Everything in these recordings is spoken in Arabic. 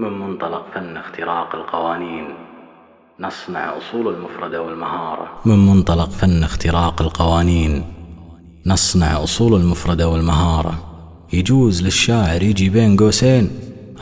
من منطلق فن اختراق القوانين نصنع أصول المفردة والمهارة. من منطلق فن اختراق القوانين نصنع أصول المفردة والمهارة. يجوز للشاعر يجي بين قوسين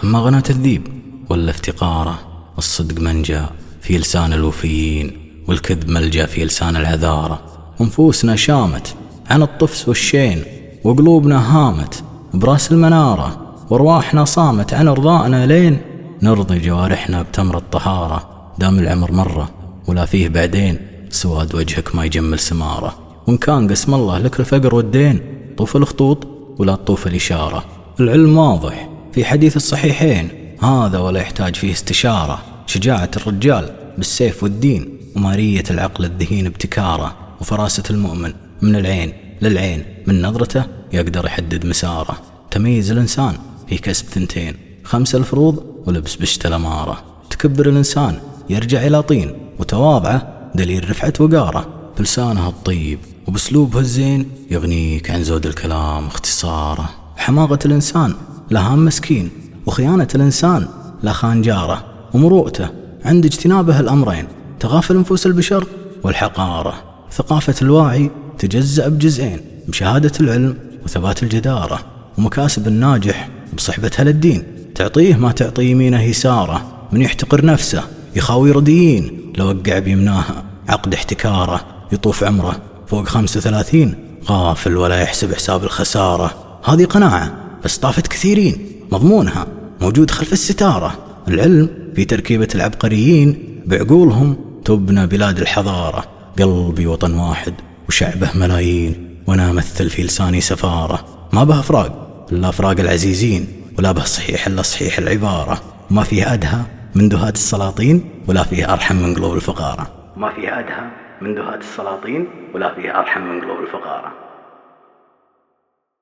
أما غنى تذيب ولا افتقارة. الصدق منجا في لسان الوفيين والكذب ملجا في لسان العذارة. ونفوسنا شامت عن الطفس والشين وقلوبنا هامت براس المنارة. وارواحنا صامت عن ارضائنا لين نرضي جوارحنا بتمر الطهارة. دام العمر مرة ولا فيه بعدين سواد وجهك ما يجمل سمارة. وان كان قسم الله لك الفقر والدين طوف الخطوط ولا تطوف الإشارة. العلم واضح في حديث الصحيحين هذا ولا يحتاج فيه استشارة. شجاعة الرجال بالسيف والدين ومارية العقل الذهين ابتكارة. وفراسة المؤمن من العين للعين من نظرته يقدر يحدد مساره. تميز الإنسان في كسب 2 5 الفروض ولبس بشت الأمارة. تكبر الإنسان يرجع إلى طين وتواضعه دليل رفعة وقاره. بلسانه الطيب وبسلوبه الزين يغنيك عن زود الكلام اختصاره. حماقة الإنسان لهام مسكين وخيانة الإنسان لا خان جاره. ومروءته عند اجتنابه الأمرين تغافل نفوس البشر والحقارة. ثقافة الواعي تجزأ بجزئين بشهادة العلم وثبات الجدارة. ومكاسب الناجح بصحبتها للدين تعطيه ما تعطي يمينه يساره. من يحتقر نفسه يخاوي رديين لو وقع بيمناها عقد احتكاره. يطوف عمره فوق 35 غافل ولا يحسب حساب الخسارة. هذه قناعة بس طافت كثيرين مضمونها موجود خلف الستارة. العلم في تركيبة العبقريين بعقولهم تبنى بلاد الحضارة. قلبي وطن واحد وشعبه ملايين وانا امثل في لساني سفارة. ما به افراق الا افراق العزيزين ولا به صحيح الا صحيح العبارة. ما فيه ادهى من دهات السلاطين ولا فيه ارحم من قلوب الفقارة. ما فيه ادهى من دهات السلاطين ولا فيه ارحم من قلوب الفقارة.